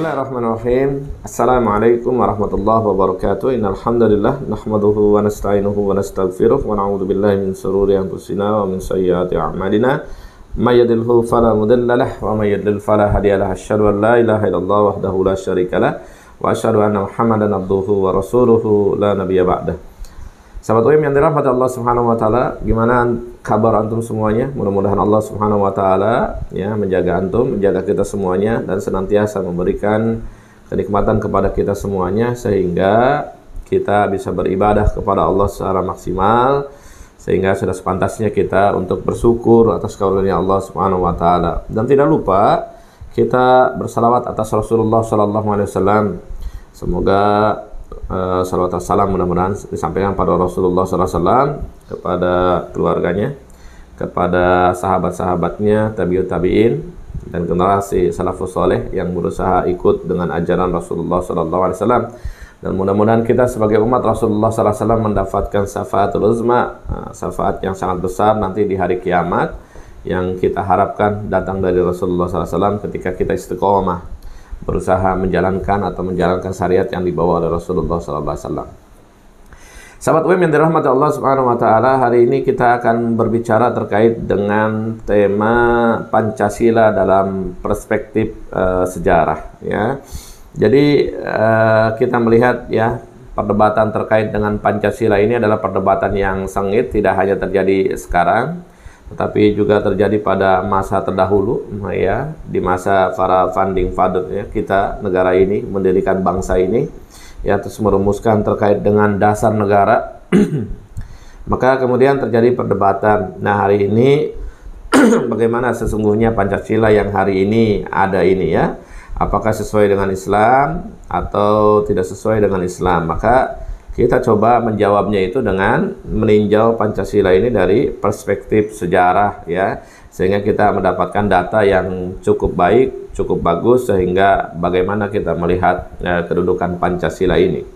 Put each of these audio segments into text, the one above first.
Bismillahirrahmanirrahim. Assalamualaikum warahmatullahi wabarakatuh. Innal hamdalillah nahmaduhu wa nasta'inuhu wa nastaghfiruh wa na'udzu billahi min shururi anfusina wa min sayyiati a'malina. May yahdihillahu fala mudilla lahu wa may yudlil fala hadiya lahu. Asyhadu an la ilaha illallah wahdahu la syarika lahu wa asyhadu anna Muhammadan abduhu wa rasuluhu la nabiyya ba'dah. Sahabat UIM yang dirahmati Allah Subhanahu wa taala, gimana kabar antum semuanya? Mudah-mudahan Allah Subhanahu wa taala ya menjaga antum, menjaga kita semuanya dan senantiasa memberikan kenikmatan kepada kita semuanya sehingga kita bisa beribadah kepada Allah secara maksimal, sehingga sudah sepantasnya kita untuk bersyukur atas karunia Allah Subhanahu wa taala. Dan tidak lupa kita bersalawat atas Rasulullah sallallahu alaihi wasallam. Semoga salawat dan salam mudah-mudahan disampaikan pada Rasulullah SAW, kepada keluarganya, kepada sahabat-sahabatnya, tabi'ut tabi'in, dan generasi salafus soleh yang berusaha ikut dengan ajaran Rasulullah SAW. Dan mudah-mudahan kita sebagai umat Rasulullah SAW mendapatkan syafaatul uzma, syafaat yang sangat besar nanti di hari kiamat, yang kita harapkan datang dari Rasulullah SAW ketika kita istiqomah berusaha menjalankan syariat yang dibawa oleh Rasulullah SAW. Sahabat UIM yang dirahmati Allah Subhanahu wa taala, hari ini kita akan berbicara terkait dengan tema Pancasila dalam perspektif sejarah ya. Jadi kita melihat ya, perdebatan terkait dengan Pancasila ini adalah perdebatan yang sengit, tidak hanya terjadi sekarang tetapi juga terjadi pada masa terdahulu ya, di masa para founding father ya, kita negara ini mendirikan bangsa ini ya, terus merumuskan terkait dengan dasar negara. Maka kemudian terjadi perdebatan. Nah, hari ini bagaimana sesungguhnya Pancasila yang hari ini ada ini ya, apakah sesuai dengan Islam atau tidak sesuai dengan Islam? Maka kita coba menjawabnya itu dengan meninjau Pancasila ini dari perspektif sejarah ya, sehingga kita mendapatkan data yang cukup baik, cukup bagus, sehingga bagaimana kita melihat kedudukan Pancasila ini.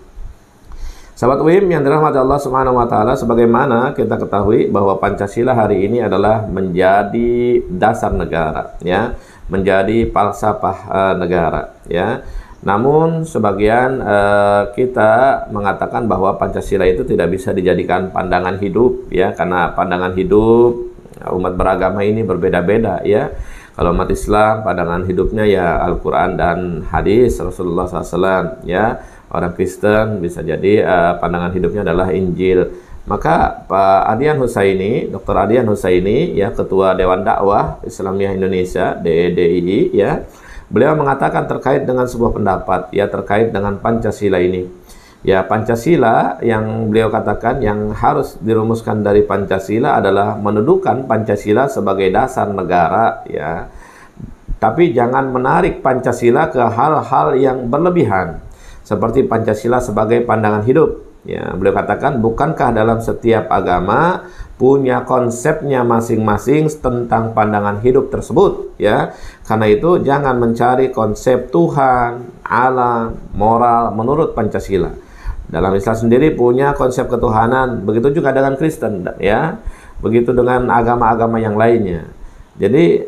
Sahabat UIM yang dirahmati Allah Subhanahu wa taala, sebagaimana kita ketahui bahwa Pancasila hari ini adalah menjadi dasar negara ya, menjadi falsafah negara ya. Namun sebagian kita mengatakan bahwa Pancasila itu tidak bisa dijadikan pandangan hidup ya, karena pandangan hidup umat beragama ini berbeda-beda ya. Kalau umat Islam pandangan hidupnya ya Al-Quran dan hadis Rasulullah SAW ya. Orang Kristen bisa jadi pandangan hidupnya adalah Injil. Maka Pak Adian Husaini, Dr. Adian Husaini ya, Ketua Dewan Dakwah Islamiyah Indonesia (DEDII) ya, beliau mengatakan terkait dengan sebuah pendapat ya, terkait dengan Pancasila ini. Ya, Pancasila yang beliau katakan yang harus dirumuskan dari Pancasila adalah mendudukan Pancasila sebagai dasar negara ya. Tapi jangan menarik Pancasila ke hal-hal yang berlebihan seperti Pancasila sebagai pandangan hidup. Ya, beliau katakan, bukankah dalam setiap agama punya konsepnya masing-masing tentang pandangan hidup tersebut ya. Karena itu jangan mencari konsep Tuhan, alam, moral menurut Pancasila. Dalam Islam sendiri punya konsep ketuhanan, begitu juga dengan Kristen ya, begitu dengan agama-agama yang lainnya. Jadi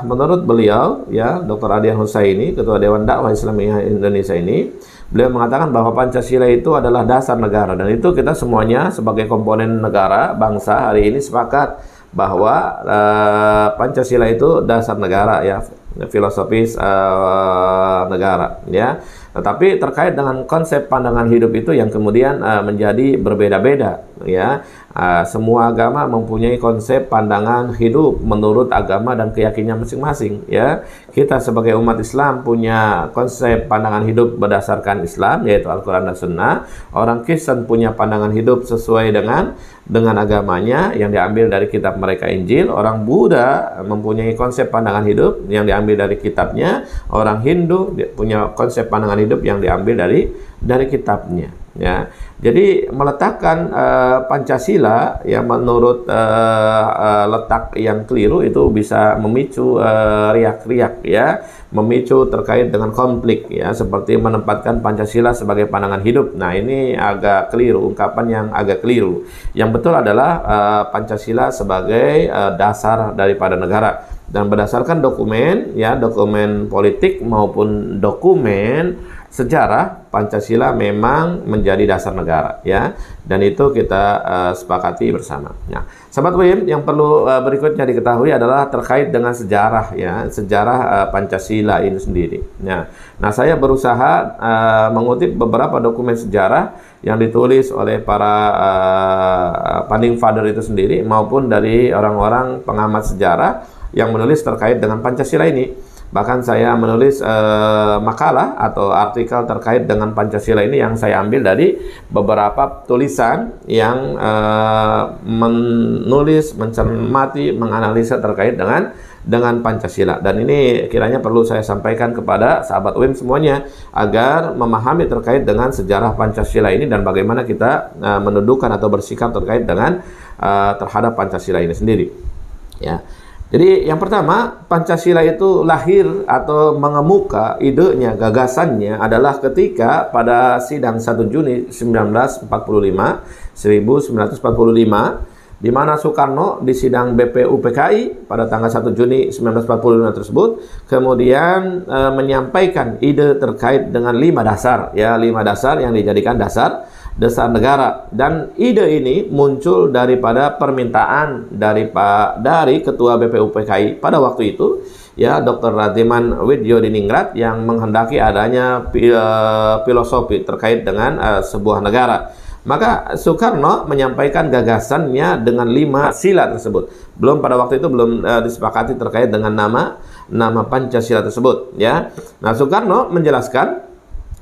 menurut beliau ya, Dr. Adian Husaini, Ketua Dewan Dakwah Islamiyah Indonesia ini, beliau mengatakan bahwa Pancasila itu adalah dasar negara, dan itu kita semuanya sebagai komponen negara, bangsa hari ini sepakat bahwa Pancasila itu dasar negara ya, filosofis negara ya. Tetapi terkait dengan konsep pandangan hidup itu yang kemudian menjadi berbeda-beda ya. Semua agama mempunyai konsep pandangan hidup menurut agama dan keyakinan masing-masing ya. Kita sebagai umat Islam punya konsep pandangan hidup berdasarkan Islam, yaitu Al-Quran dan Sunnah. Orang Kristen punya pandangan hidup sesuai dengan agamanya yang diambil dari kitab mereka Injil. Orang Buddha mempunyai konsep pandangan hidup yang diambil dari kitabnya. Orang Hindu punya konsep pandangan hidup yang diambil dari kitabnya ya. Jadi meletakkan Pancasila ya menurut letak yang keliru itu bisa memicu riak-riak ya, memicu terkait dengan konflik ya, seperti menempatkan Pancasila sebagai pandangan hidup. Nah, ini agak keliru, ungkapan yang agak keliru. Yang betul adalah Pancasila sebagai dasar daripada negara, dan berdasarkan dokumen ya, dokumen politik maupun dokumen sejarah, Pancasila memang menjadi dasar negara ya, dan itu kita sepakati bersama. Nah, sahabat UIM, yang perlu berikutnya diketahui adalah terkait dengan sejarah ya, sejarah Pancasila ini sendiri. Nah, saya berusaha mengutip beberapa dokumen sejarah yang ditulis oleh para founding father itu sendiri maupun dari orang-orang pengamat sejarah yang menulis terkait dengan Pancasila ini. Bahkan saya menulis makalah atau artikel terkait dengan Pancasila ini yang saya ambil dari beberapa tulisan yang menulis, mencermati, menganalisa terkait dengan Pancasila. Dan ini kiranya perlu saya sampaikan kepada sahabat UIM semuanya agar memahami terkait dengan sejarah Pancasila ini dan bagaimana kita mendudukan atau bersikap terkait dengan terhadap Pancasila ini sendiri ya. Jadi yang pertama, Pancasila itu lahir atau mengemuka idenya, gagasannya adalah ketika pada sidang 1 Juni 1945, di mana Soekarno di sidang BPUPKI pada tanggal 1 Juni 1945 tersebut kemudian menyampaikan ide terkait dengan 5 dasar ya, 5 dasar yang dijadikan dasar negara, dan ide ini muncul daripada permintaan dari Ketua BPUPKI pada waktu itu ya, Dr. Ratiman Widyodiningrat, yang menghendaki adanya filosofi terkait dengan sebuah negara. Maka Soekarno menyampaikan gagasannya dengan 5 sila tersebut. Pada waktu itu belum disepakati terkait dengan nama Pancasila tersebut ya. Nah, Soekarno menjelaskan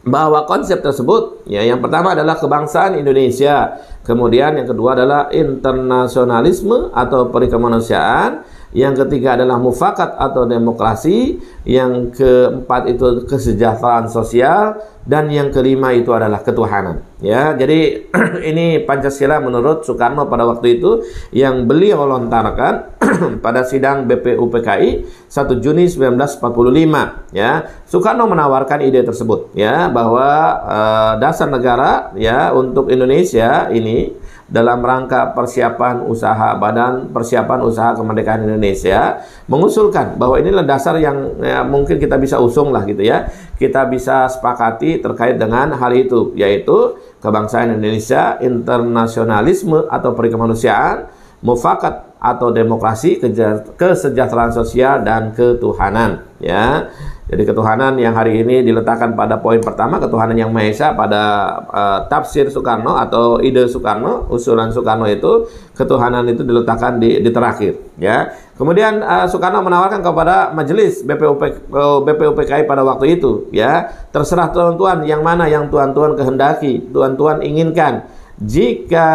bahwa konsep tersebut ya, yang pertama adalah kebangsaan Indonesia, kemudian yang kedua adalah internasionalisme atau perikemanusiaan, yang ketiga adalah mufakat atau demokrasi, yang keempat itu kesejahteraan sosial, dan yang kelima itu adalah ketuhanan ya. Jadi ini Pancasila menurut Soekarno pada waktu itu yang beliau lontarkan pada sidang BPUPKI 1 Juni 1945 ya. Soekarno menawarkan ide tersebut ya, bahwa dasar negara ya untuk Indonesia ini dalam rangka persiapan usaha kemerdekaan Indonesia, mengusulkan bahwa inilah dasar yang ya, mungkin kita bisa usung lah gitu ya, kita bisa sepakati terkait dengan hal itu, yaitu kebangsaan Indonesia, internasionalisme atau perikemanusiaan, mufakat atau demokrasi, kesejahteraan sosial, dan ketuhanan ya. Jadi ketuhanan yang hari ini diletakkan pada poin pertama, ketuhanan yang Maha Esa, pada tafsir Soekarno atau ide Soekarno, usulan Soekarno itu ketuhanan itu diletakkan di terakhir ya. Kemudian Soekarno menawarkan kepada majelis BPUPKI pada waktu itu ya, terserah tuan-tuan yang mana yang tuan-tuan kehendaki, tuan-tuan inginkan. Jika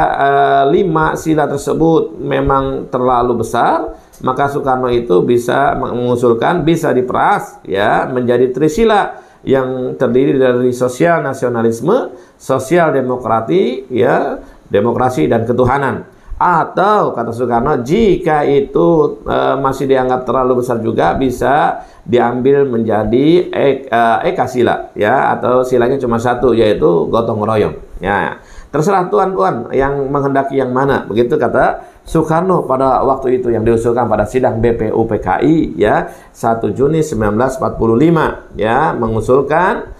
5 sila tersebut memang terlalu besar, maka Soekarno itu bisa mengusulkan, bisa diperas ya menjadi trisila yang terdiri dari sosial nasionalisme, sosial demokrasi dan ketuhanan. Atau kata Soekarno, jika itu masih dianggap terlalu besar juga bisa diambil menjadi ekasila ya, atau silanya cuma satu, yaitu gotong royong ya. Terserah tuan-tuan yang menghendaki yang mana, begitu kata Soekarno pada waktu itu yang diusulkan pada sidang BPUPKI ya 1 Juni 1945 ya, mengusulkan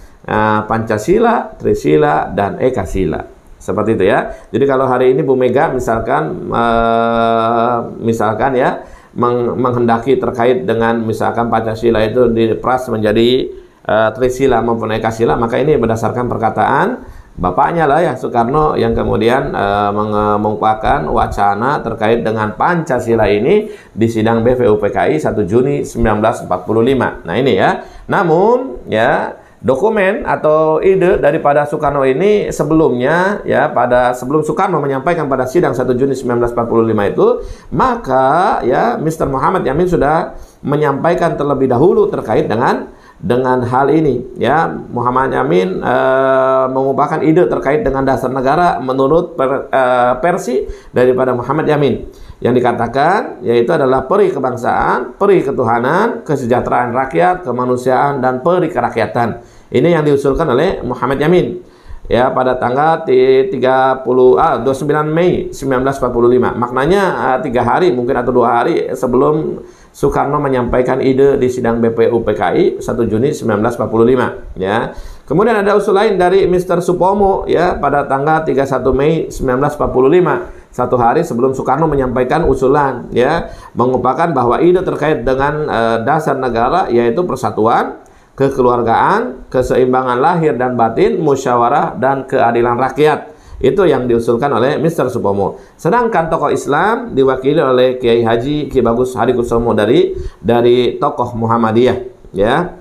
Pancasila, Trisila, dan Ekasila. Seperti itu ya. Jadi kalau hari ini Bu Mega misalkan ya menghendaki terkait dengan misalkan Pancasila itu diperas menjadi Trisila maupun Ekasila, maka ini berdasarkan perkataan bapaknya lah ya, Soekarno, yang kemudian mengupakan wacana terkait dengan Pancasila ini di sidang BPUPKI 1 Juni 1945. Nah ini ya. Namun ya, dokumen atau ide daripada Soekarno ini sebelumnya ya, sebelum Soekarno menyampaikan pada sidang 1 Juni 1945 itu, maka ya Mr. Muhammad Yamin sudah menyampaikan terlebih dahulu terkait dengan dengan hal ini, ya. Muhammad Yamin mengubahkan ide terkait dengan dasar negara menurut versi daripada Muhammad Yamin, yang dikatakan yaitu adalah peri kebangsaan, peri ketuhanan, kesejahteraan rakyat, kemanusiaan, dan peri kerakyatan. Ini yang diusulkan oleh Muhammad Yamin, ya, pada tanggal 29 Mei 1945. Maknanya 3 hari mungkin atau 2 hari sebelum Soekarno menyampaikan ide di sidang BPU PKI 1 Juni 1945, ya. Kemudian ada usul lain dari Mr. Supomo, ya, pada tanggal 31 Mei 1945, 1 hari sebelum Soekarno menyampaikan usulan, ya, mengupakan bahwa ide terkait dengan dasar negara yaitu persatuan, kekeluargaan, keseimbangan lahir dan batin, musyawarah, dan keadilan rakyat. Itu yang diusulkan oleh Mr. Supomo. Sedangkan tokoh Islam diwakili oleh Kiai Haji Ki Bagus Hadikusumo dari tokoh Muhammadiyah, ya.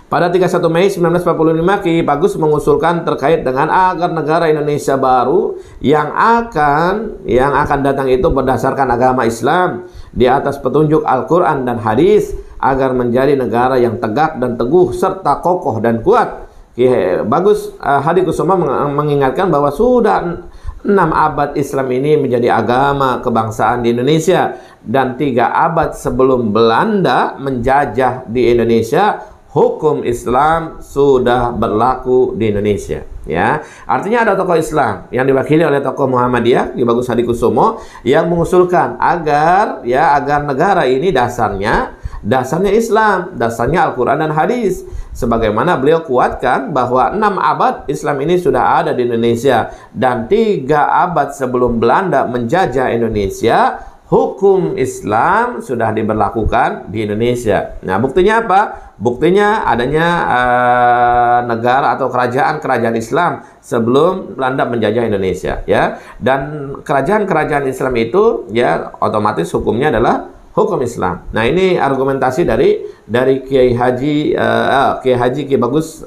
Pada 31 Mei 1945, Ki Bagus mengusulkan terkait dengan agar negara Indonesia baru yang akan datang itu berdasarkan agama Islam di atas petunjuk Al-Quran dan hadis, agar menjadi negara yang tegak dan teguh serta kokoh dan kuat. Ki Bagus Hadikusumo mengingatkan bahwa sudah 6 abad Islam ini menjadi agama kebangsaan di Indonesia, dan 3 abad sebelum Belanda menjajah di Indonesia, hukum Islam sudah berlaku di Indonesia, ya. Artinya ada tokoh Islam yang diwakili oleh tokoh Muhammadiyah Ki Bagus Hadikusumo yang mengusulkan agar negara ini dasarnya Islam, dasarnya Al-Quran dan hadis. Sebagaimana beliau kuatkan bahwa 6 abad Islam ini sudah ada di Indonesia, dan 3 abad sebelum Belanda menjajah Indonesia, hukum Islam sudah diberlakukan di Indonesia. Nah, buktinya apa? Buktinya adanya negara atau kerajaan Islam sebelum Belanda menjajah Indonesia, ya. Dan kerajaan Islam itu, ya, otomatis hukumnya adalah hukum Islam. Nah, ini argumentasi dari Kiai Haji Ki Bagus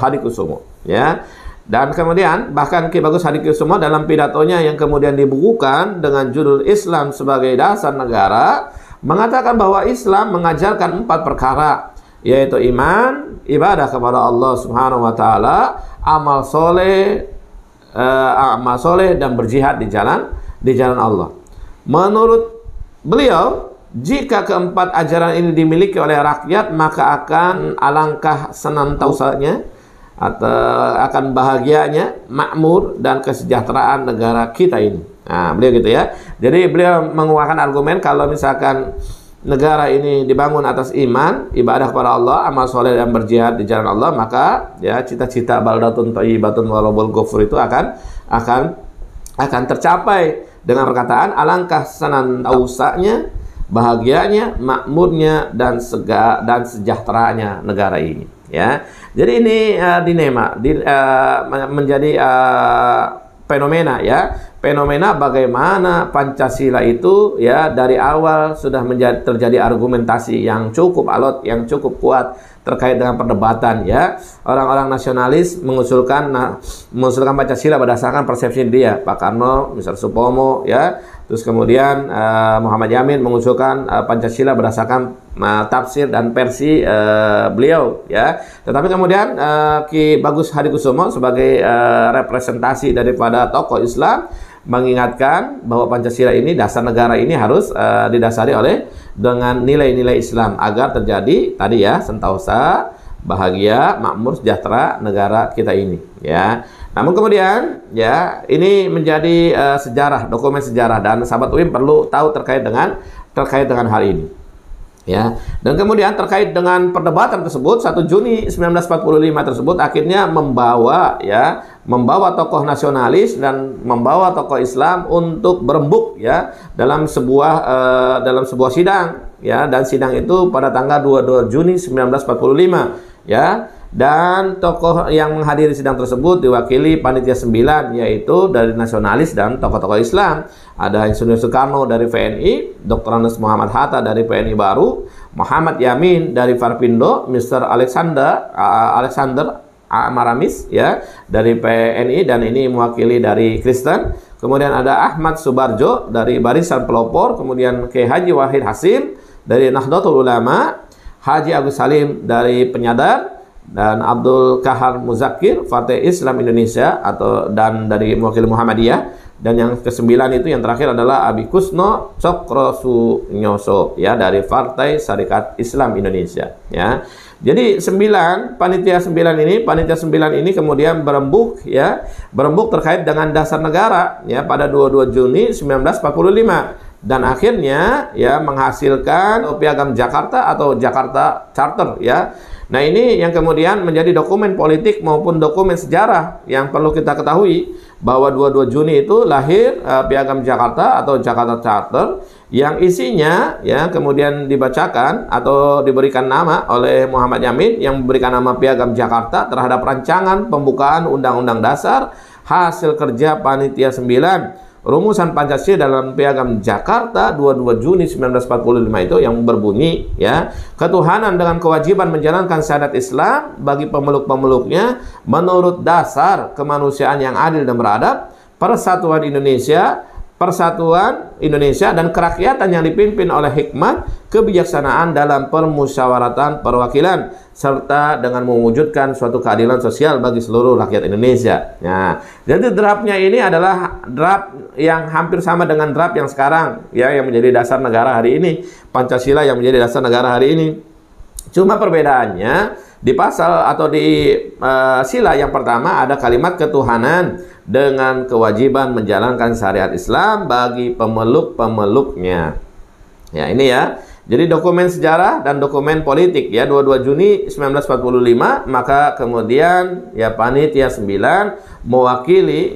Hadikusumo, ya. Dan kemudian bahkan Ki Bagus Hadikusumo dalam pidatonya yang kemudian dibukukan dengan judul Islam sebagai Dasar Negara mengatakan bahwa Islam mengajarkan 4 perkara, yaitu iman, ibadah kepada Allah Subhanahu wa taala, amal soleh dan berjihad di jalan Allah. Menurut beliau, jika keempat ajaran ini dimiliki oleh rakyat, maka akan alangkah senantiasanya atau akan bahagianya, makmur, dan kesejahteraan negara kita ini. Nah, beliau gitu, ya. Jadi beliau menguatkan argumen kalau misalkan negara ini dibangun atas iman, ibadah kepada Allah, amal soleh, dan berjihad di jalan Allah, maka, ya, cita-cita baldatun thayyibatun wa rabbul ghafur itu akan tercapai dengan perkataan alangkah senantiasanya, bahagianya, makmurnya, dan sejahteranya negara ini, ya. Jadi ini menjadi fenomena, ya, fenomena bagaimana Pancasila itu, ya, dari awal sudah terjadi argumentasi yang cukup alot, yang cukup kuat terkait dengan perdebatan, ya. Orang-orang nasionalis mengusulkan Pancasila berdasarkan persepsi dia, Pak Karno, Mr. Supomo, ya. Terus kemudian Muhammad Yamin mengusulkan Pancasila berdasarkan tafsir dan versi beliau, ya. Tetapi kemudian Ki Bagus Hadikusumo sebagai representasi daripada tokoh Islam mengingatkan bahwa Pancasila ini, dasar negara ini harus didasari dengan nilai-nilai Islam agar terjadi tadi, ya, sentosa, bahagia, makmur, sejahtera negara kita ini, ya. Namun kemudian, ya, ini menjadi sejarah, dokumen sejarah, dan sahabat UIM perlu tahu terkait dengan hal ini, ya. Dan kemudian terkait dengan perdebatan tersebut, 1 Juni 1945 tersebut akhirnya membawa tokoh nasionalis dan membawa tokoh Islam untuk berembuk, ya, dalam sebuah sidang, ya. Dan sidang itu pada tanggal 22 Juni 1945, ya. Dan tokoh yang menghadiri sidang tersebut diwakili panitia 9, yaitu dari nasionalis dan tokoh-tokoh Islam. Ada Insinyur Soekarno dari VNI, Dr. Andes Muhammad Hatta dari PNI Baru, Muhammad Yamin dari Farpindo, Mr. Alexander Maramis, ya, dari PNI, dan ini mewakili dari Kristen. Kemudian ada Ahmad Subarjo dari Barisan Pelopor, kemudian Kiai Haji Wahid Hasim dari Nahdlatul Ulama, Haji Agus Salim dari Penyadar, dan Abdul Kahar Muzakir Partai Islam Indonesia dan dari mewakili Muhammadiyah. Dan yang ke-9 itu yang terakhir adalah Abi Kusno Cokrosunyoso ya dari Partai Syarikat Islam Indonesia ya. Jadi panitia 9 ini kemudian berembuk terkait dengan dasar negara ya pada 22 Juni 1945 dan akhirnya ya menghasilkan Piagam Jakarta atau Jakarta Charter ya. Nah, ini yang kemudian menjadi dokumen politik maupun dokumen sejarah yang perlu kita ketahui bahwa 22 Juni itu lahir Piagam Jakarta atau Jakarta Charter yang isinya ya kemudian dibacakan atau diberikan nama oleh Muhammad Yamin yang memberikan nama Piagam Jakarta terhadap rancangan pembukaan Undang-Undang Dasar hasil kerja Panitia 9 Rumusan Pancasila dalam Piagam Jakarta 22 Juni 1945 itu yang berbunyi ya, ketuhanan dengan kewajiban menjalankan syariat Islam bagi pemeluk-pemeluknya menurut dasar kemanusiaan yang adil dan beradab, persatuan Indonesia dan kerakyatan yang dipimpin oleh hikmat kebijaksanaan dalam permusyawaratan perwakilan serta dengan mewujudkan suatu keadilan sosial bagi seluruh rakyat Indonesia. Nah, jadi draftnya ini adalah draft yang hampir sama dengan draft yang sekarang ya, yang menjadi dasar negara hari ini, Pancasila yang menjadi dasar negara hari ini. Cuma perbedaannya di pasal atau di sila yang pertama ada kalimat ketuhanan dengan kewajiban menjalankan syariat Islam bagi pemeluk-pemeluknya. Ya, ini ya. Jadi dokumen sejarah dan dokumen politik ya 22 Juni 1945, maka kemudian ya Panitia 9 mewakili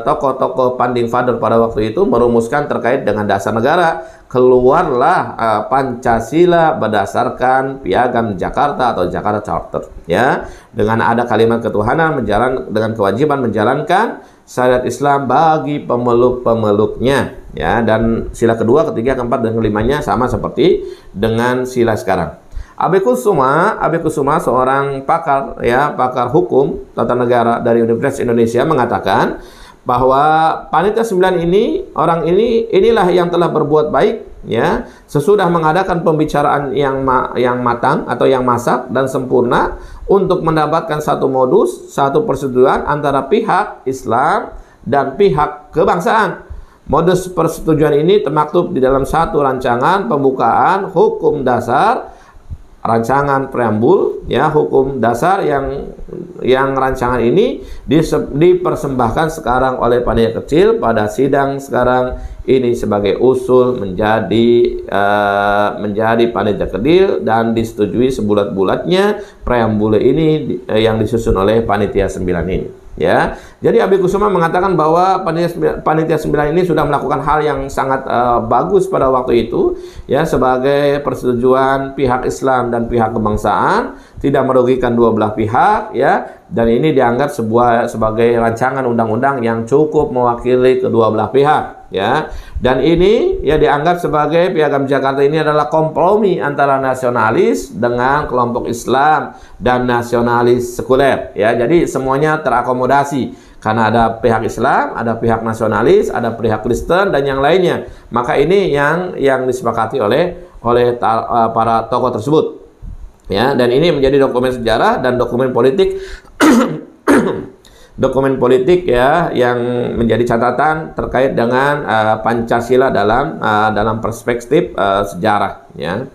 tokoh-tokoh founding father pada waktu itu merumuskan terkait dengan dasar negara. Keluarlah Pancasila berdasarkan Piagam Jakarta atau Jakarta Charter ya, dengan ada kalimat ketuhanan dengan kewajiban menjalankan syariat Islam bagi pemeluk-pemeluknya ya, dan sila kedua, ketiga, keempat dan kelimanya sama seperti dengan sila sekarang. Abi Kusuma seorang pakar hukum tata negara dari Universitas Indonesia mengatakan bahwa Panitia 9 inilah yang telah berbuat baik ya sesudah mengadakan pembicaraan yang matang atau yang masak dan sempurna untuk mendapatkan satu modus, satu persetujuan antara pihak Islam dan pihak kebangsaan. Modus persetujuan ini termaktub di dalam satu rancangan pembukaan hukum dasar, rancangan preambul ya hukum dasar yang rancangan ini dipersembahkan sekarang oleh panitia kecil pada sidang sekarang ini sebagai usul menjadi panitia kecil dan disetujui sebulat-bulatnya preambul ini yang disusun oleh panitia 9 ini. Ya, jadi Abi Kusuma mengatakan bahwa panitia 9 ini sudah melakukan hal yang sangat bagus pada waktu itu, ya, sebagai persetujuan pihak Islam dan pihak kebangsaan, tidak merugikan dua belah pihak, ya, dan ini dianggap sebagai rancangan undang-undang yang cukup mewakili kedua belah pihak, ya, dan ini ya dianggap sebagai Piagam Jakarta ini adalah kompromi antara nasionalis dengan kelompok Islam dan nasionalis sekuler, ya, jadi semuanya terakomodasi. Karena ada pihak Islam, ada pihak nasionalis, ada pihak Kristen dan yang lainnya. Maka ini yang disepakati oleh para tokoh tersebut. Ya, dan ini menjadi dokumen sejarah dan dokumen politik dokumen politik ya yang menjadi catatan terkait dengan Pancasila dalam perspektif sejarah, ya.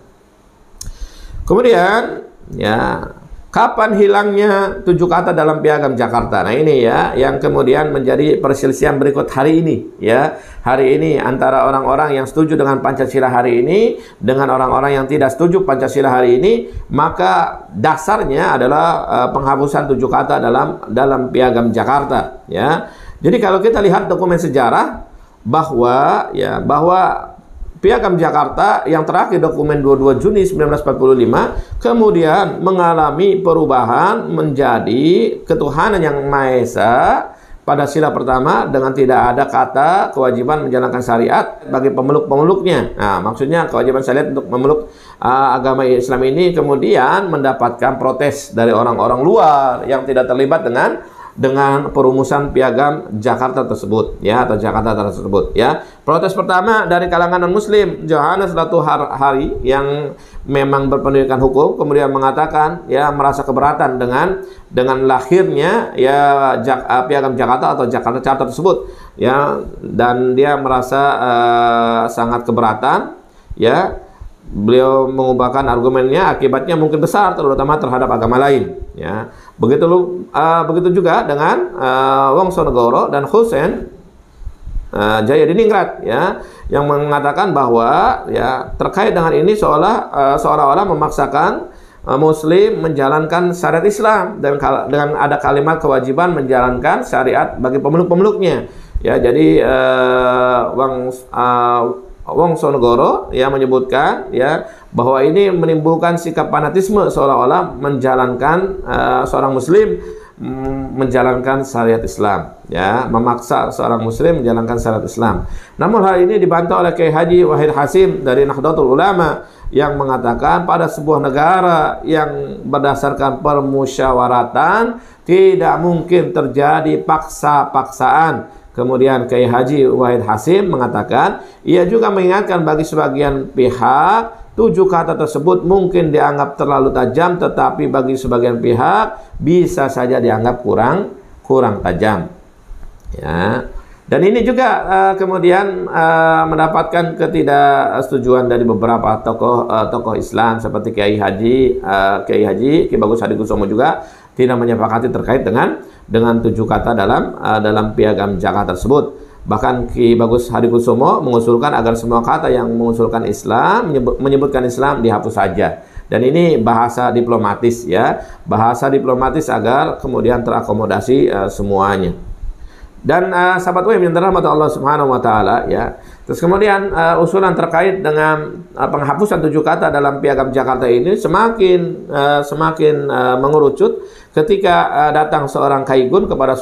Kemudian ya, kapan hilangnya 7 kata dalam Piagam Jakarta? Nah, ini ya yang kemudian menjadi perselisihan berikut hari ini, ya. Hari ini antara orang-orang yang setuju dengan Pancasila hari ini dengan orang-orang yang tidak setuju Pancasila hari ini, maka dasarnya adalah penghapusan 7 kata dalam Piagam Jakarta, ya. Jadi kalau kita lihat dokumen sejarah bahwa Piagam Jakarta yang terakhir dokumen 22 Juni 1945 kemudian mengalami perubahan menjadi ketuhanan yang Maha Esa pada sila pertama dengan tidak ada kata kewajiban menjalankan syariat bagi pemeluk-pemeluknya. Nah, maksudnya kewajiban syariat untuk memeluk agama Islam ini kemudian mendapatkan protes dari orang-orang luar yang tidak terlibat dengan dengan perumusan Piagam Jakarta tersebut, ya, atau Jakarta tersebut, ya. Protes pertama dari kalangan non-Muslim, Johannes Latuhari yang memang berpendidikan hukum, kemudian mengatakan, ya, merasa keberatan dengan lahirnya, ya, Piagam Jakarta atau Jakarta Charter tersebut, ya, dan dia merasa sangat keberatan, ya. Beliau mengubahkan argumennya, akibatnya mungkin besar, terutama terhadap agama lain, ya. Begitu juga dengan Wongsonegoro dan Husein Jayadiningrat, ya, yang mengatakan bahwa, ya, terkait dengan ini seolah-olah memaksakan Muslim menjalankan syariat Islam dengan ada kalimat kewajiban menjalankan syariat bagi pemeluk-pemeluknya, ya. Jadi Wongsonegoro, ya, menyebutkan, ya, bahwa ini menimbulkan sikap fanatisme seolah-olah menjalankan seorang Muslim menjalankan syariat Islam, ya, memaksa seorang Muslim menjalankan syariat Islam. Namun hal ini dibantah oleh Kiai Haji Wahid Hasim dari Nahdlatul Ulama yang mengatakan pada sebuah negara yang berdasarkan permusyawaratan tidak mungkin terjadi paksa-paksaan. Kemudian Kiai Haji Wahid Hasim mengatakan, ia juga mengingatkan bagi sebagian pihak 7 kata tersebut mungkin dianggap terlalu tajam, tetapi bagi sebagian pihak bisa saja dianggap kurang tajam, ya. Dan ini juga kemudian mendapatkan ketidaksetujuan dari beberapa tokoh Islam seperti Kiai Bagus Hadikusumo juga tidak menyepakati terkait dengan 7 kata dalam Piagam Jakarta tersebut. Bahkan Ki Bagus Hadikusumo mengusulkan agar semua kata yang mengusulkan Islam, menyebutkan Islam dihapus saja. Dan ini bahasa diplomatis, ya, bahasa diplomatis agar kemudian terakomodasi semuanya. Dan sahabat UIM yang dirahmati Allah Subhanahu wa taala, ya. Terus kemudian usulan terkait dengan penghapusan 7 kata dalam Piagam Jakarta ini semakin mengerucut ketika datang seorang Kaigun kepada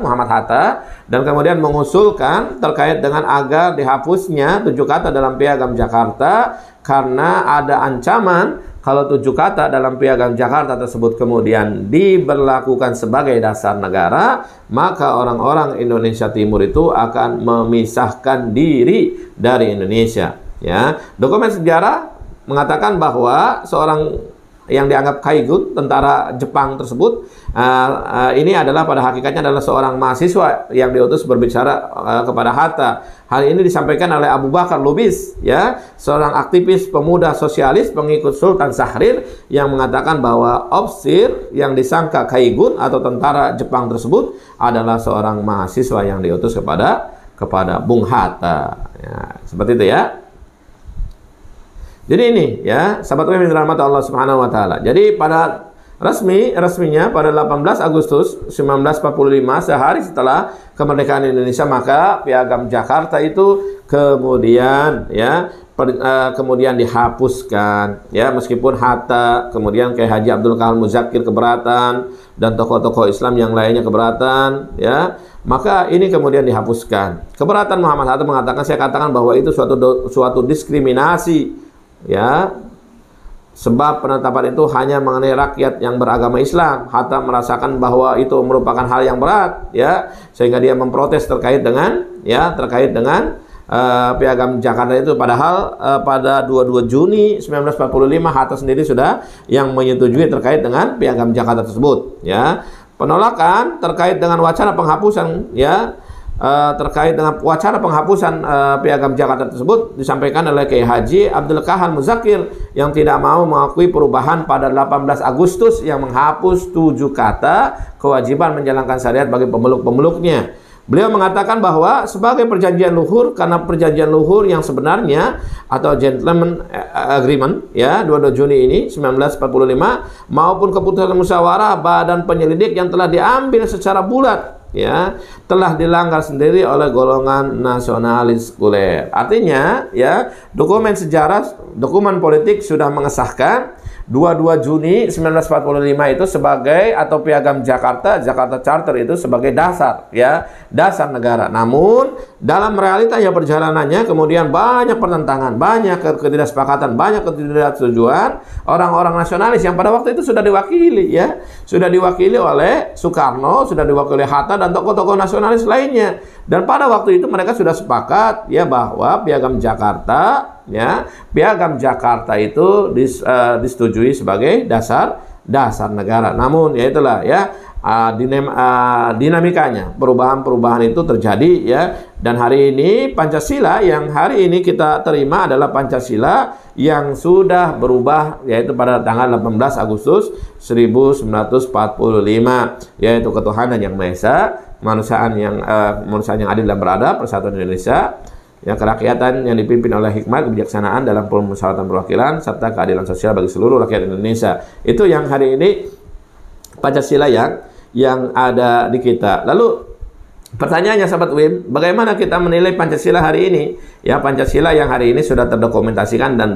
Muhammad Hatta, dan kemudian mengusulkan terkait dengan agar dihapusnya 7 kata dalam Piagam Jakarta karena ada ancaman kalau 7 kata dalam Piagam Jakarta tersebut kemudian diberlakukan sebagai dasar negara, maka orang-orang Indonesia Timur itu akan memisahkan diri dari Indonesia, ya. Dokumen sejarah mengatakan bahwa seorang yang dianggap Kaigun, tentara Jepang tersebut, ini adalah pada hakikatnya adalah seorang mahasiswa yang diutus berbicara kepada Hatta. Hal ini disampaikan oleh Abu Bakar Lubis, ya, seorang aktivis pemuda sosialis pengikut Sultan Syahrir, yang mengatakan bahwa ofisir yang disangka Kaigun atau tentara Jepang tersebut adalah seorang mahasiswa yang diutus kepada Bung Hatta, ya, seperti itu, ya. Jadi ini, ya, sahabat yang dirahmati Allah Subhanahu wa taala. Jadi pada resminya pada 18 Agustus 1945, sehari setelah kemerdekaan Indonesia, maka Piagam Jakarta itu kemudian, ya, kemudian dihapuskan, ya, meskipun Hatta, kemudian Kiai Haji Abdul Kahal Muzakir keberatan, dan tokoh-tokoh Islam yang lainnya keberatan, ya, maka ini kemudian dihapuskan. Keberatan Muhammad Hatta mengatakan, saya katakan bahwa itu suatu diskriminasi, ya, sebab penetapan itu hanya mengenai rakyat yang beragama Islam. Hatta merasakan bahwa itu merupakan hal yang berat, ya, sehingga dia memprotes terkait dengan Piagam Jakarta itu. Padahal pada 22 Juni 1945 Hatta sendiri sudah yang menyetujui terkait dengan Piagam Jakarta tersebut, ya. Penolakan terkait dengan wacana penghapusan, ya, terkait dengan wacana penghapusan Piagam Jakarta tersebut disampaikan oleh Kiai Haji Abdul Kahal Muzakir yang tidak mau mengakui perubahan pada 18 Agustus yang menghapus 7 kata kewajiban menjalankan syariat bagi pemeluk-pemeluknya. Beliau mengatakan bahwa sebagai perjanjian luhur, karena perjanjian luhur yang sebenarnya atau gentleman agreement, ya, 22 Juni ini 1945 maupun keputusan musyawarah badan penyelidik yang telah diambil secara bulat, ya, telah dilanggar sendiri oleh golongan nasionalis sekuler. Artinya, ya, dokumen sejarah, dokumen politik sudah mengesahkan 22 Juni 1945 itu sebagai, atau Piagam Jakarta, Jakarta Charter itu sebagai dasar, ya, dasar negara. Namun dalam realitanya perjalanannya kemudian banyak pertentangan, banyak ketidaksepakatan, banyak ketidaksetujuan orang-orang nasionalis yang pada waktu itu sudah diwakili, ya, sudah diwakili oleh Soekarno, sudah diwakili Hatta dan tokoh-tokoh nasionalis lainnya. Dan pada waktu itu mereka sudah sepakat, ya, bahwa Piagam Jakarta, ya, Piagam Jakarta itu disetujui sebagai dasar negara. Namun ya itulah, ya, dinamikanya, perubahan-perubahan itu terjadi, ya. Dan hari ini Pancasila yang hari ini kita terima adalah Pancasila yang sudah berubah, yaitu pada tanggal 18 Agustus 1945, yaitu ketuhanan yang Maha Esa, kemanusiaan yang adil dan beradab, persatuan Indonesia, ya, kerakyatan yang dipimpin oleh hikmat, kebijaksanaan dalam permusyawaratan perwakilan, serta keadilan sosial bagi seluruh rakyat Indonesia. Itu yang hari ini Pancasila yang ada di kita. Lalu pertanyaannya, sahabat UIM, bagaimana kita menilai Pancasila hari ini? Ya, Pancasila yang hari ini sudah terdokumentasikan dan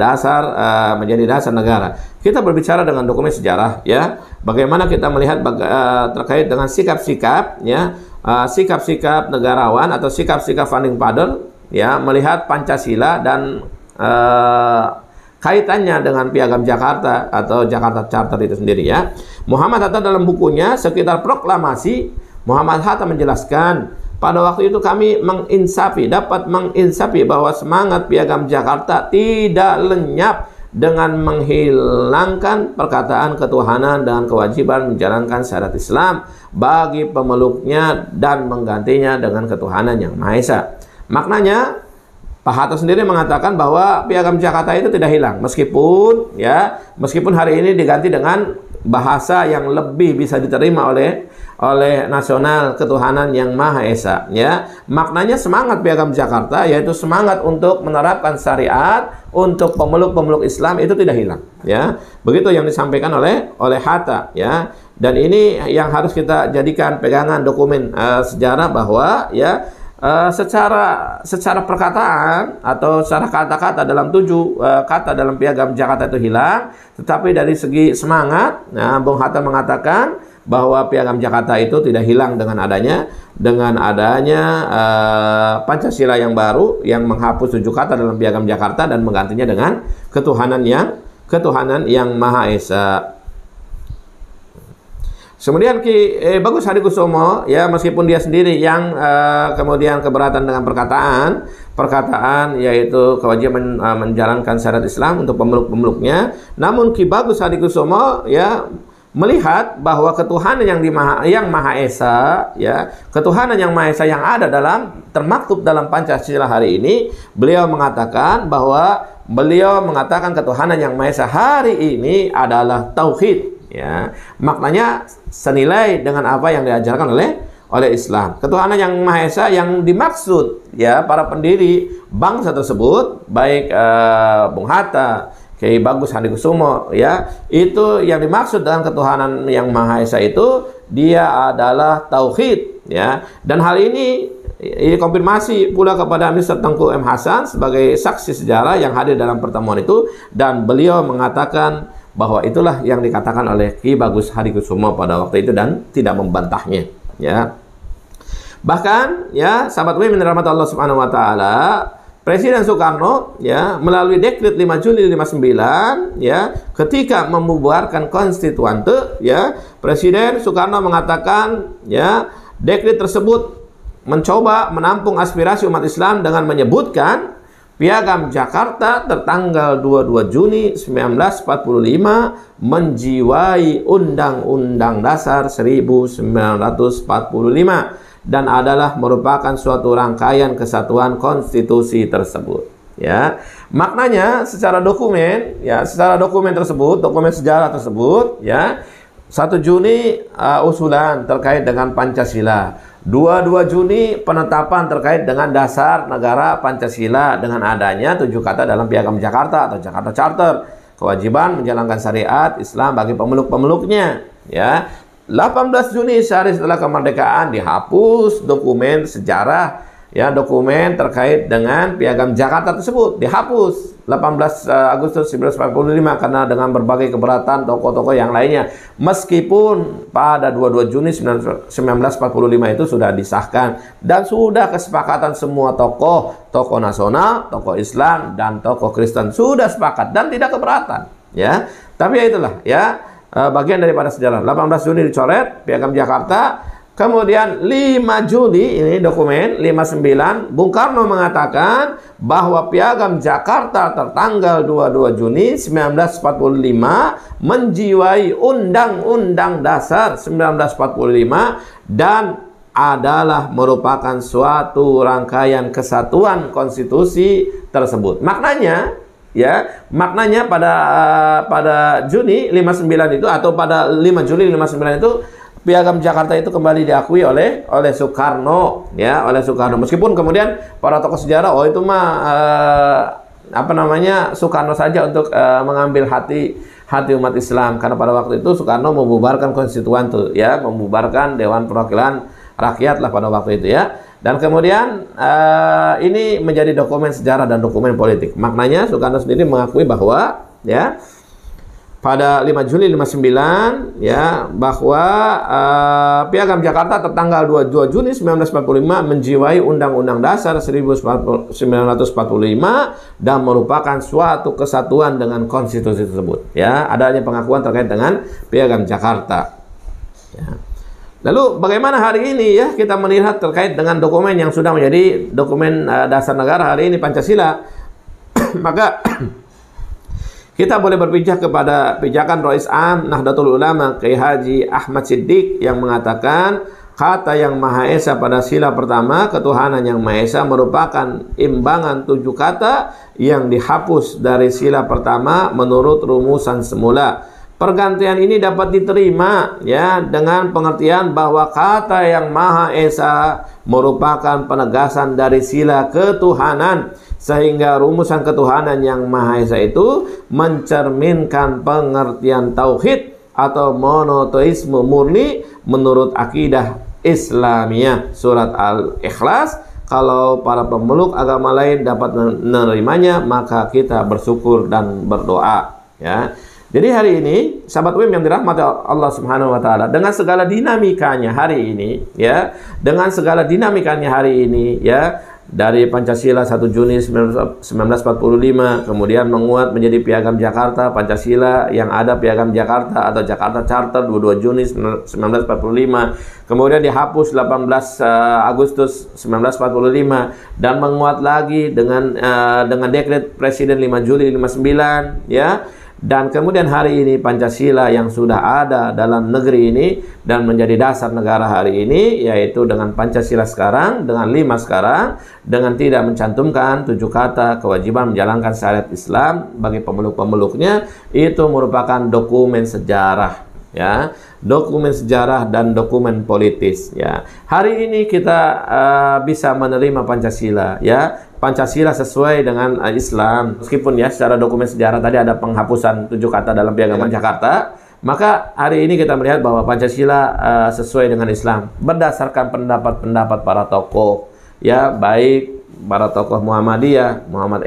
menjadi dasar negara. Kita berbicara dengan dokumen sejarah, ya. Bagaimana kita melihat terkait dengan sikap-sikap, ya, sikap-sikap negarawan atau sikap-sikap founding father, ya, melihat Pancasila dan kaitannya dengan Piagam Jakarta atau Jakarta Charter itu sendiri, ya. Muhammad Hatta dalam bukunya Sekitar Proklamasi, Muhammad Hatta menjelaskan, pada waktu itu kami dapat menginsafi bahwa semangat Piagam Jakarta tidak lenyap dengan menghilangkan perkataan ketuhanan dan kewajiban menjalankan syariat Islam bagi pemeluknya dan menggantinya dengan ketuhanan yang Maha Esa. Maknanya, Pak Hatta sendiri mengatakan bahwa Piagam Jakarta itu tidak hilang, meskipun hari ini diganti dengan bahasa yang lebih bisa diterima oleh nasional, ketuhanan yang Maha Esa, ya. Maknanya semangat Piagam Jakarta, yaitu semangat untuk menerapkan syariat untuk pemeluk-pemeluk Islam, itu tidak hilang, ya. Begitu yang disampaikan oleh Hatta, ya. Dan ini yang harus kita jadikan pegangan dokumen sejarah bahwa, ya, secara perkataan atau secara kata-kata dalam 7 kata dalam Piagam Jakarta itu hilang, tetapi dari segi semangat, nah, Bung Hatta mengatakan bahwa Piagam Jakarta itu tidak hilang dengan adanya Pancasila yang baru yang menghapus 7 kata dalam Piagam Jakarta dan menggantinya dengan ketuhanan yang Maha Esa. Kemudian Ki Bagus Hadikusumo, ya, meskipun dia sendiri yang kemudian keberatan dengan perkataan yaitu kewajiban menjalankan syariat Islam untuk pemeluk-pemeluknya, namun Ki Bagus Hadikusumo, ya, melihat bahwa ketuhanan yang Maha Esa, ya, ketuhanan yang Maha Esa yang ada termaktub dalam Pancasila hari ini, beliau mengatakan ketuhanan yang Maha Esa hari ini adalah tauhid. Ya, maknanya senilai dengan apa yang diajarkan oleh Islam. Ketuhanan yang Maha Esa yang dimaksud, ya, para pendiri bangsa tersebut, baik Bung Hatta, Kiai Bagus Hadikusumo, ya, itu yang dimaksud dengan ketuhanan yang Maha Esa itu dia adalah tauhid, ya. Dan hal ini konfirmasi pula kepada Mr. Tengku M. Hasan sebagai saksi sejarah yang hadir dalam pertemuan itu, dan beliau mengatakan bahwa itulah yang dikatakan oleh Ki Bagus Hadikusumo pada waktu itu dan tidak membantahnya, ya. Bahkan, ya, sahabat UIM yang dirahmati Allah Subhanahu wa taala, Presiden Soekarno, ya, melalui dekret 5 Juli 59, ya, ketika membubarkan konstituante, ya, Presiden Soekarno mengatakan, ya, dekret tersebut mencoba menampung aspirasi umat Islam dengan menyebutkan Piagam Jakarta tertanggal 22 Juni 1945 menjiwai Undang-Undang Dasar 1945 dan adalah merupakan suatu rangkaian kesatuan konstitusi tersebut. Ya, maknanya secara dokumen tersebut, dokumen sejarah tersebut, ya, 1 Juni usulan terkait dengan Pancasila. 22 Juni penetapan terkait dengan dasar negara Pancasila dengan adanya 7 kata dalam Piagam Jakarta atau Jakarta Charter, kewajiban menjalankan syariat Islam bagi pemeluk-pemeluknya, ya. 18 Juni sehari setelah kemerdekaan dihapus dokumen sejarah, ya, dokumen terkait dengan Piagam Jakarta tersebut dihapus. Agustus 1945 karena dengan berbagai keberatan tokoh-tokoh yang lainnya. Meskipun pada 22 Juni 1945 itu sudah disahkan dan sudah kesepakatan semua tokoh nasional, tokoh Islam dan tokoh Kristen sudah sepakat dan tidak keberatan, ya. Tapi ya itulah, ya, bagian daripada sejarah. 18 Juni dicoret Piagam Jakarta. Kemudian 5 Juli ini dokumen 59 Bung Karno mengatakan bahwa Piagam Jakarta tertanggal 22 Juni 1945 menjiwai Undang-Undang Dasar 1945 dan adalah merupakan suatu rangkaian kesatuan konstitusi tersebut. Maknanya, ya, maknanya pada Juni 59 itu atau pada 5 Juli 59 itu Piagam Jakarta itu kembali diakui oleh Soekarno, ya, oleh Soekarno. Meskipun kemudian para tokoh sejarah, itu mah Soekarno saja untuk mengambil hati umat Islam, karena pada waktu itu Soekarno membubarkan konstituan tuh, ya, membubarkan Dewan Perwakilan Rakyat lah pada waktu itu, ya. Dan kemudian ini menjadi dokumen sejarah dan dokumen politik. Maknanya Soekarno sendiri mengakui bahwa, ya, pada 5 Juli 59, ya, bahwa Piagam Jakarta tertanggal 22 Juni 1945 menjiwai Undang-Undang Dasar 1945 dan merupakan suatu kesatuan dengan konstitusi tersebut. Ya, adanya pengakuan terkait dengan Piagam Jakarta. Ya. Lalu bagaimana hari ini, ya, kita melihat terkait dengan dokumen yang sudah menjadi dokumen dasar negara hari ini, Pancasila. Maka kita boleh berpijak kepada pijakan Rais Am Nahdlatul Ulama Kiai Haji Ahmad Siddiq yang mengatakan kata yang Maha Esa pada sila pertama, ketuhanan yang Maha Esa, merupakan imbangan 7 kata yang dihapus dari sila pertama menurut rumusan semula. Pergantian ini dapat diterima, ya, dengan pengertian bahwa kata yang Maha Esa merupakan penegasan dari sila ketuhanan, sehingga rumusan ketuhanan yang Maha Esa itu mencerminkan pengertian tauhid atau monoteisme murni menurut akidah Islamiyah. Surat Al-Ikhlas. Kalau para pemeluk agama lain dapat menerimanya, maka kita bersyukur dan berdoa, ya. Jadi hari ini, sahabat UIM yang dirahmati Allah Subhanahu wa taala, dengan segala dinamikanya hari ini, ya, dengan segala dinamikanya hari ini, ya, dari Pancasila 1 Juni 1945 kemudian menguat menjadi Piagam Jakarta, Pancasila yang ada Piagam Jakarta atau Jakarta Charter 22 Juni 1945, kemudian dihapus 18 Agustus 1945 dan menguat lagi dengan dekret Presiden 5 Juli 59, ya. Dan kemudian hari ini Pancasila yang sudah ada dalam negeri ini dan menjadi dasar negara hari ini, yaitu dengan Pancasila sekarang, dengan 5 sekarang, dengan tidak mencantumkan 7 kata kewajiban menjalankan syariat Islam bagi pemeluk-pemeluknya, itu merupakan dokumen sejarah, ya, dokumen sejarah dan dokumen politis, ya. Hari ini kita bisa menerima Pancasila, ya. Pancasila sesuai dengan Islam, meskipun, ya, secara dokumen sejarah tadi ada penghapusan 7 kata dalam Piagam Jakarta, maka hari ini kita melihat bahwa Pancasila sesuai dengan Islam berdasarkan pendapat-pendapat para tokoh, ya, baik para tokoh Muhammadiyah, Muhammad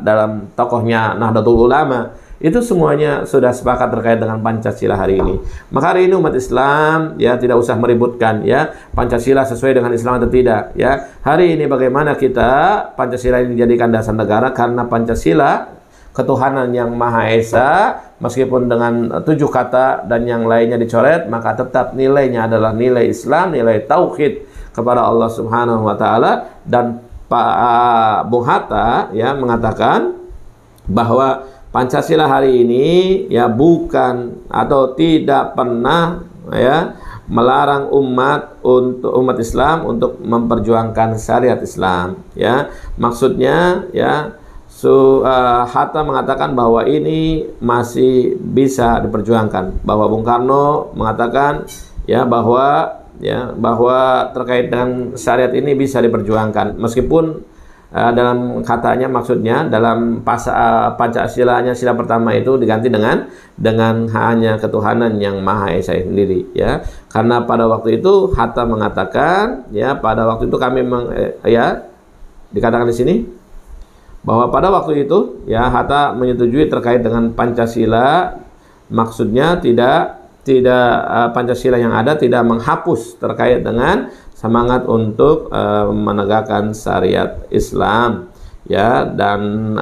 dalam tokohnya Nahdlatul Ulama, itu semuanya sudah sepakat terkait dengan Pancasila hari ini. Maka hari ini umat Islam, ya, tidak usah meributkan, ya, Pancasila sesuai dengan Islam atau tidak, ya. Hari ini bagaimana kita Pancasila ini dijadikan dasar negara, karena Pancasila ketuhanan yang Maha Esa, meskipun dengan 7 kata dan yang lainnya dicoret, maka tetap nilainya adalah nilai Islam, nilai tauhid kepada Allah Subhanahu wa taala. Dan Pak Bung Hatta, ya, mengatakan bahwa Pancasila hari ini, ya, bukan atau tidak pernah, ya, melarang umat Islam untuk memperjuangkan syariat Islam, ya. Maksudnya, ya, Hatta mengatakan bahwa ini masih bisa diperjuangkan, bahwa Bung Karno mengatakan, ya, bahwa terkait dengan syariat ini bisa diperjuangkan, meskipun dalam katanya, maksudnya dalam Pancasilanya sila pertama itu diganti dengan hanya ketuhanan yang Maha Esa sendiri, ya. Karena pada waktu itu Hatta mengatakan, ya, pada waktu itu kami ya, dikatakan di sini bahwa pada waktu itu ya Hatta menyetujui terkait dengan Pancasila, maksudnya tidak Pancasila yang ada tidak menghapus terkait dengan semangat untuk menegakkan syariat Islam ya, dan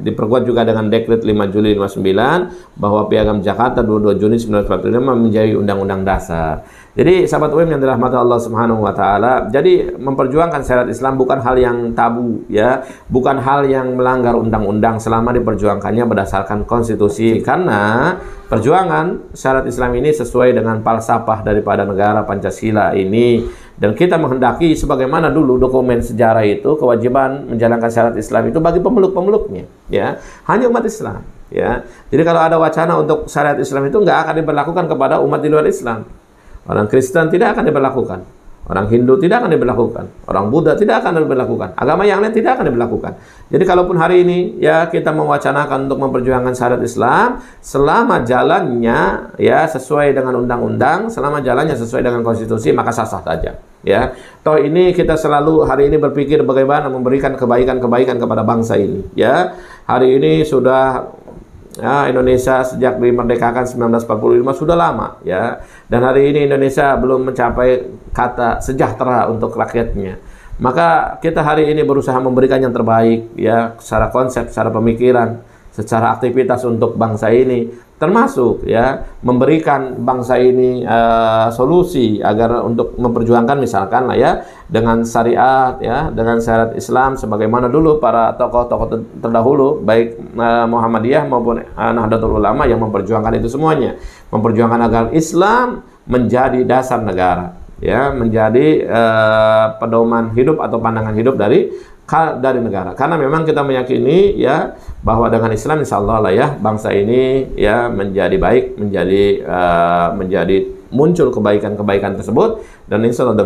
diperkuat juga dengan Dekret 5 Juli 59 bahwa Piagam Jakarta 22 Juni 1945 menjadi undang-undang dasar. Jadi sahabat UIM yang dirahmati Allah Subhanahu wa taala, jadi memperjuangkan syariat Islam bukan hal yang tabu ya, bukan hal yang melanggar undang-undang selama diperjuangkannya berdasarkan konstitusi, karena perjuangan syariat Islam ini sesuai dengan falsafah daripada negara Pancasila ini, dan kita menghendaki sebagaimana dulu dokumen sejarah itu kewajiban menjalankan syariat Islam itu bagi pemeluk-pemeluknya ya, hanya umat Islam ya. Jadi kalau ada wacana untuk syariat Islam itu nggak akan diberlakukan kepada umat di luar Islam. Orang Kristen tidak akan diberlakukan, orang Hindu tidak akan diberlakukan, orang Buddha tidak akan diberlakukan, agama yang lain tidak akan diberlakukan. Jadi kalaupun hari ini ya kita mewacanakan untuk memperjuangkan syariat Islam, selama jalannya ya sesuai dengan undang-undang, selama jalannya sesuai dengan konstitusi, maka sah-sah saja ya. Toh ini kita selalu hari ini berpikir bagaimana memberikan kebaikan-kebaikan kepada bangsa ini ya. Hari ini sudah ya, Indonesia sejak dimerdekakan 1945 sudah lama ya, dan hari ini Indonesia belum mencapai kata sejahtera untuk rakyatnya. Maka kita hari ini berusaha memberikan yang terbaik ya, secara konsep, secara pemikiran, secara aktivitas untuk bangsa ini, termasuk ya memberikan bangsa ini solusi agar untuk memperjuangkan misalkan lah ya dengan syariat ya, dengan syariat Islam sebagaimana dulu para tokoh-tokoh terdahulu baik Muhammadiyah maupun Nahdlatul Ulama yang memperjuangkan itu semuanya, memperjuangkan agar Islam menjadi dasar negara ya, menjadi pedoman hidup atau pandangan hidup dari negara. Karena memang kita meyakini ya bahwa dengan Islam insya Allah lah ya bangsa ini ya menjadi baik, menjadi muncul kebaikan-kebaikan tersebut, dan insya Allah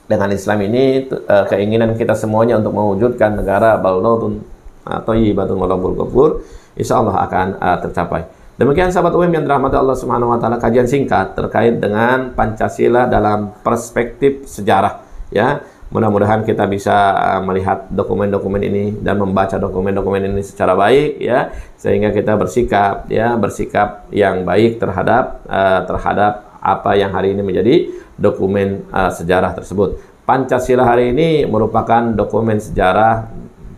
dengan Islam ini keinginan kita semuanya untuk mewujudkan negara baldatun thayyibatun wa rabbul ghafur insya Allah akan tercapai. Demikian sahabat UIM yang dirahmati Allah Subhanahu wa taala, kajian singkat terkait dengan Pancasila dalam perspektif sejarah ya. Mudah-mudahan kita bisa melihat dokumen-dokumen ini dan membaca dokumen-dokumen ini secara baik ya, sehingga kita bersikap yang baik terhadap apa yang hari ini menjadi dokumen sejarah tersebut. Pancasila hari ini merupakan dokumen sejarah,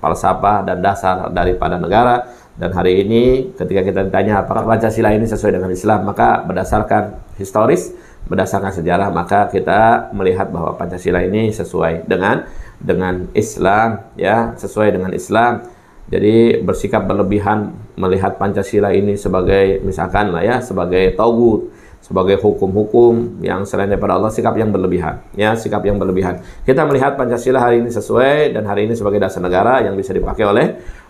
falsafah dan dasar daripada negara, dan hari ini ketika kita ditanya apakah Pancasila ini sesuai dengan Islam, maka berdasarkan historis, berdasarkan sejarah, maka kita melihat bahwa Pancasila ini sesuai dengan Islam ya, sesuai dengan Islam. Jadi bersikap berlebihan melihat Pancasila ini sebagai misalkan lah ya sebagai tauhid, sebagai hukum-hukum yang selain daripada Allah, sikap yang berlebihan ya, sikap yang berlebihan. Kita melihat Pancasila hari ini sesuai dan hari ini sebagai dasar negara yang bisa dipakai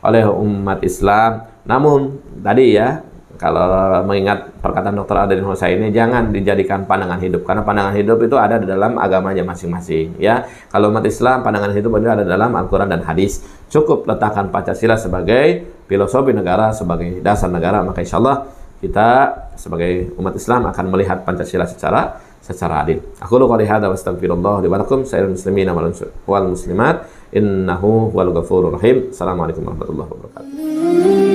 oleh umat Islam. Namun tadi ya, kalau mengingat perkataan Dr. Adrian Husaini, jangan dijadikan pandangan hidup, karena pandangan hidup itu ada di dalam agamanya masing-masing ya. Kalau umat Islam, pandangan hidup itu ada dalam Al-Quran dan hadis. Cukup letakkan Pancasila sebagai filosofi negara, sebagai dasar negara, maka insya Allah kita sebagai umat Islam akan melihat Pancasila secara adil. Aku qouli hadza wa astaghfirullah li wa lakum sairil muslimin wal muslimat innahu wal ghafurur rahim. Assalamualaikum warahmatullahi wabarakatuh.